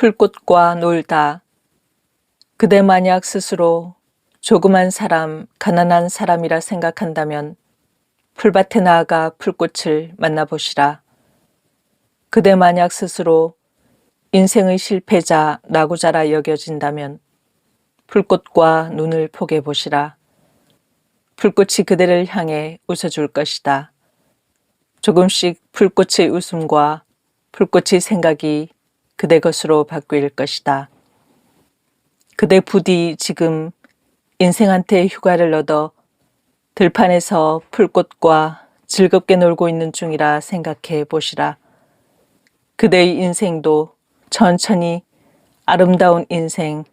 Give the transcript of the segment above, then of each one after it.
풀꽃과 놀다. 그대 만약 스스로 조그만 사람, 가난한 사람이라 생각한다면 풀밭에 나아가 풀꽃을 만나보시라. 그대 만약 스스로 인생의 실패자, 낙오자라 여겨진다면 풀꽃과 눈을 포개 보시라. 풀꽃이 그대를 향해 웃어줄 것이다. 조금씩 풀꽃의 웃음과 풀꽃의 생각이 그대 것으로 바뀔 것이다. 그대 부디 지금 인생한테 휴가를 얻어 들판에서 풀꽃과 즐겁게 놀고 있는 중이라 생각해 보시라. 그대의 인생도 천천히 아름다운 인생,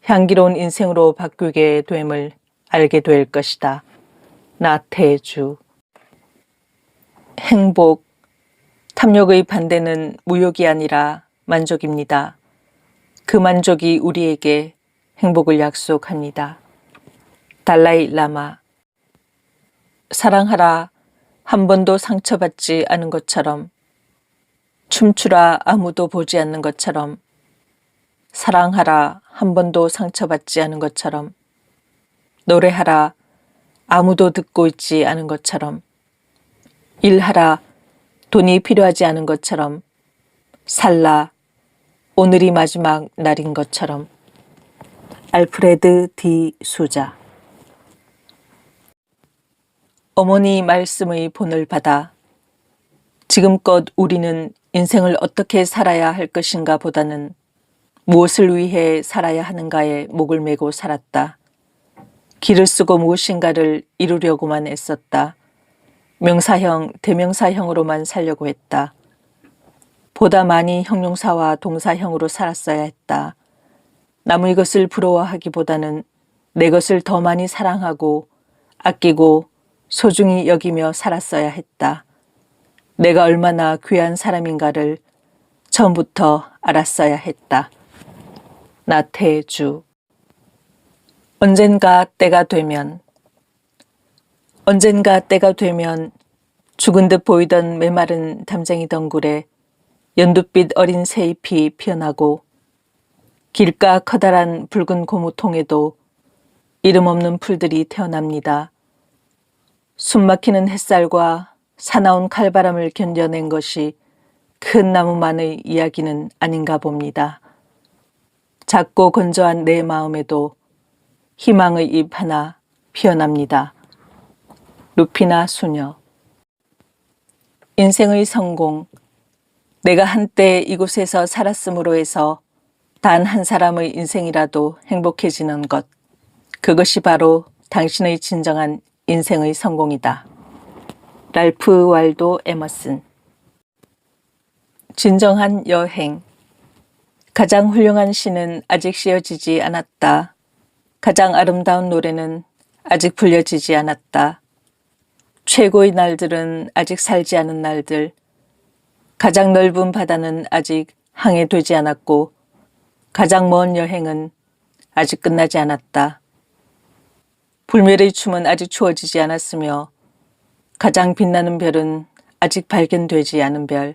향기로운 인생으로 바뀌게 됨을 알게 될 것이다. 나태주. 행복, 탐욕의 반대는 무욕이 아니라 만족입니다. 그 만족이 우리에게 행복을 약속합니다. 달라이 라마. 사랑하라 한 번도 상처받지 않은 것처럼, 춤추라 아무도 보지 않는 것처럼, 사랑하라 한 번도 상처받지 않은 것처럼, 노래하라 아무도 듣고 있지 않은 것처럼, 일하라 돈이 필요하지 않은 것처럼, 살라 오늘이 마지막 날인 것처럼. 알프레드 디 수자. 어머니 말씀의 본을 받아 지금껏 우리는 인생을 어떻게 살아야 할 것인가 보다는 무엇을 위해 살아야 하는가에 목을 메고 살았다. 길을 쓰고 무엇인가를 이루려고만 애썼다. 명사형, 대명사형으로만 살려고 했다. 보다 많이 형용사와 동사형으로 살았어야 했다. 남의 것을 부러워하기보다는 내 것을 더 많이 사랑하고 아끼고 소중히 여기며 살았어야 했다. 내가 얼마나 귀한 사람인가를 처음부터 알았어야 했다. 나태주. 언젠가 때가 되면 죽은 듯 보이던 메마른 담쟁이 덩굴에 연두빛 어린 새잎이 피어나고 길가 커다란 붉은 고무통에도 이름 없는 풀들이 태어납니다. 숨막히는 햇살과 사나운 칼바람을 견뎌낸 것이 큰 나무만의 이야기는 아닌가 봅니다. 작고 건조한 내 마음에도 희망의 잎 하나 피어납니다. 루피나 수녀. 인생의 성공. 내가 한때 이곳에서 살았으므로 해서 단 한 사람의 인생이라도 행복해지는 것. 그것이 바로 당신의 진정한 인생의 성공이다. 랄프 왈도 에머슨. 진정한 여행. 가장 훌륭한 시는 아직 쓰여지지 않았다. 가장 아름다운 노래는 아직 불려지지 않았다. 최고의 날들은 아직 살지 않은 날들. 가장 넓은 바다는 아직 항해되지 않았고 가장 먼 여행은 아직 끝나지 않았다. 불멸의 춤은 아직 추어지지 않았으며 가장 빛나는 별은 아직 발견되지 않은 별.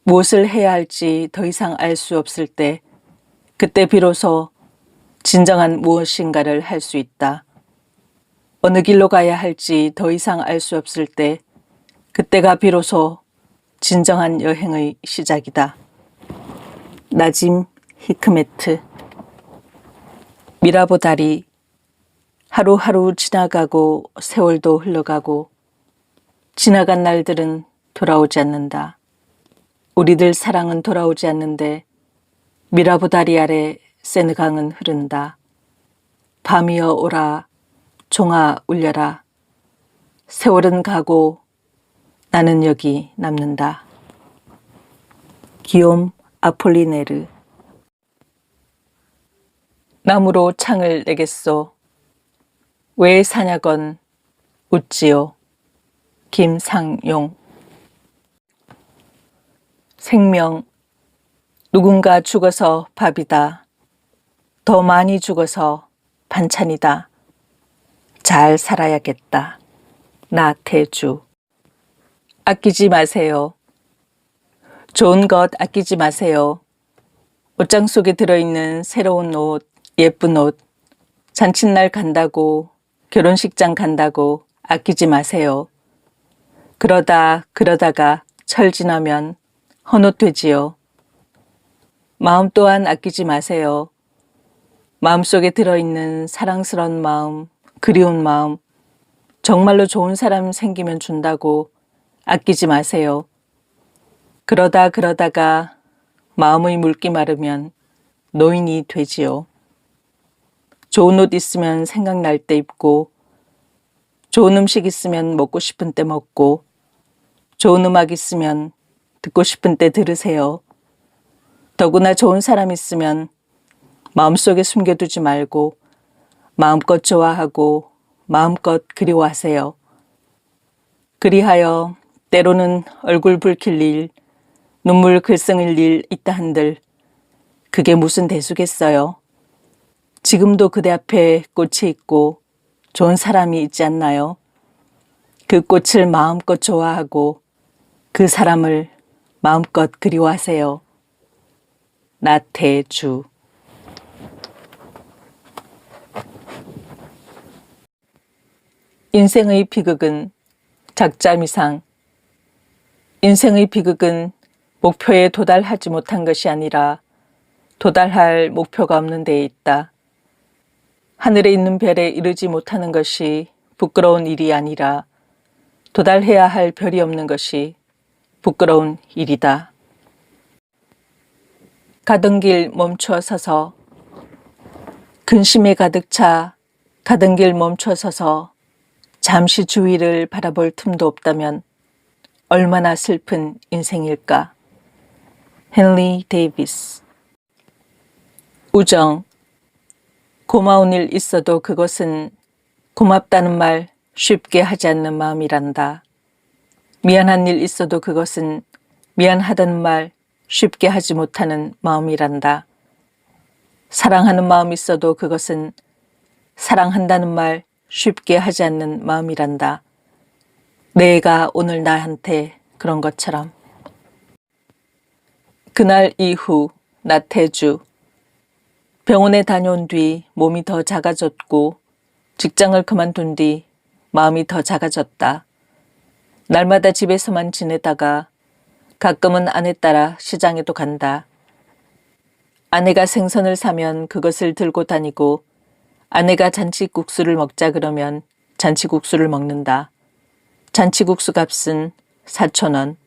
무엇을 해야 할지 더 이상 알 수 없을 때 그때 비로소 진정한 무엇인가를 할 수 있다. 어느 길로 가야 할지 더 이상 알 수 없을 때 그때가 비로소 진정한 여행의 시작이다. 나짐 히크메트. 미라보 다리. 하루하루 지나가고 세월도 흘러가고 지나간 날들은 돌아오지 않는다. 우리들 사랑은 돌아오지 않는데 미라보 다리 아래 세느강은 흐른다. 밤이여 오라, 종아 울려라. 세월은 가고 나는 여기 남는다. 기욤 아폴리네르. 나무로 창을 내겠소. 왜 사냐건 웃지요. 김상용. 생명. 누군가 죽어서 밥이다. 더 많이 죽어서 반찬이다. 잘 살아야겠다. 나태주. 아끼지 마세요. 좋은 것 아끼지 마세요. 옷장 속에 들어있는 새로운 옷, 예쁜 옷, 잔칫날 간다고, 결혼식장 간다고 아끼지 마세요. 그러다가 철 지나면 헌옷되지요. 마음 또한 아끼지 마세요. 마음속에 들어있는 사랑스러운 마음, 그리운 마음, 정말로 좋은 사람 생기면 준다고 아끼지 마세요. 그러다가 마음의 물기 마르면 노인이 되지요. 좋은 옷 있으면 생각날 때 입고, 좋은 음식 있으면 먹고 싶은 때 먹고, 좋은 음악 있으면 듣고 싶은 때 들으세요. 더구나 좋은 사람 있으면 마음속에 숨겨두지 말고 마음껏 좋아하고 마음껏 그리워하세요. 그리하여 때로는 얼굴 붉힐 일, 눈물 글썽일 일 있다 한들 그게 무슨 대수겠어요. 지금도 그대 앞에 꽃이 있고 좋은 사람이 있지 않나요? 그 꽃을 마음껏 좋아하고 그 사람을 마음껏 그리워하세요. 나태주. 인생의 비극은 작자미상. 인생의 비극은 목표에 도달하지 못한 것이 아니라 도달할 목표가 없는 데에 있다. 하늘에 있는 별에 이르지 못하는 것이 부끄러운 일이 아니라 도달해야 할 별이 없는 것이 부끄러운 일이다. 가던 길 멈추어 서서, 근심에 가득 차 가던 길 멈추어 서서 잠시 주위를 바라볼 틈도 없다면 얼마나 슬픈 인생일까. 헨리 데이비스. 우정. 고마운 일 있어도 그것은 고맙다는 말 쉽게 하지 않는 마음이란다. 미안한 일 있어도 그것은 미안하다는 말 쉽게 하지 못하는 마음이란다. 사랑하는 마음 있어도 그것은 사랑한다는 말 쉽게 하지 않는 마음이란다. 내가 오늘 나한테 그런 것처럼. 그날 이후 나태주. 병원에 다녀온 뒤 몸이 더 작아졌고 직장을 그만둔 뒤 마음이 더 작아졌다. 날마다 집에서만 지내다가 가끔은 아내 따라 시장에도 간다. 아내가 생선을 사면 그것을 들고 다니고 아내가 잔치국수를 먹자 그러면 잔치국수를 먹는다. 잔치국수 값은 4,000원.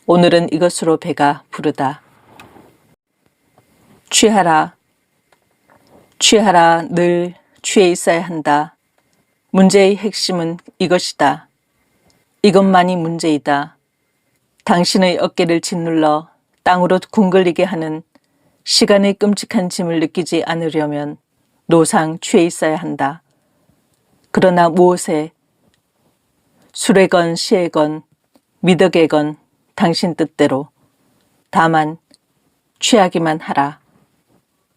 오늘은 이것으로 배가 부르다. 취하라. 취하라. 늘 취해 있어야 한다. 문제의 핵심은 이것이다. 이것만이 문제이다. 당신의 어깨를 짓눌러 땅으로 굶걸리게 하는 시간의 끔찍한 짐을 느끼지 않으려면 노상 취해 있어야 한다. 그러나 무엇에, 술에건 시에건 미덕에건 당신 뜻대로, 다만 취하기만 하라.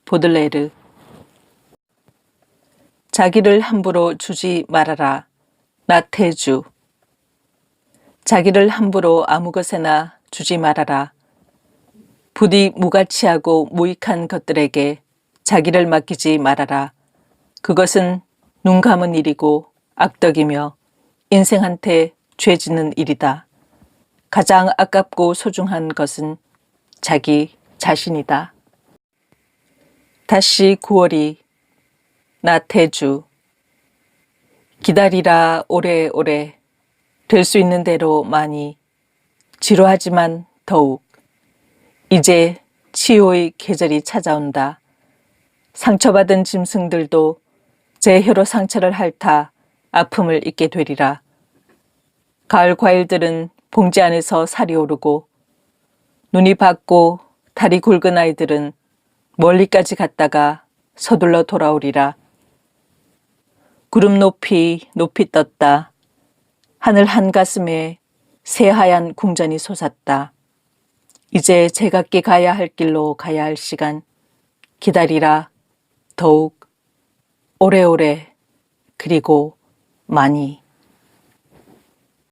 보들레르. 자기를 함부로 주지 말아라. 나태주. 자기를 함부로 아무 것에나 주지 말아라. 부디 무가치하고 무익한 것들에게 자기를 맡기지 말아라. 그것은 눈 감은 일이고 악덕이며 인생한테 죄 짓는 일이다. 가장 아깝고 소중한 것은 자기 자신이다. 다시 9월이. 나태주. 기다리라 오래오래. 될 수 있는 대로 많이. 지루하지만 더욱. 이제 치유의 계절이 찾아온다. 상처받은 짐승들도 제 혀로 상처를 핥아 아픔을 잊게 되리라. 가을 과일들은 봉지 안에서 살이 오르고 눈이 밝고 다리 굵은 아이들은 멀리까지 갔다가 서둘러 돌아오리라. 구름 높이 높이 떴다. 하늘 한가슴에 새하얀 궁전이 솟았다. 이제 제각기 가야 할 길로 가야 할 시간. 기다리라. 더욱 오래오래 그리고 많이.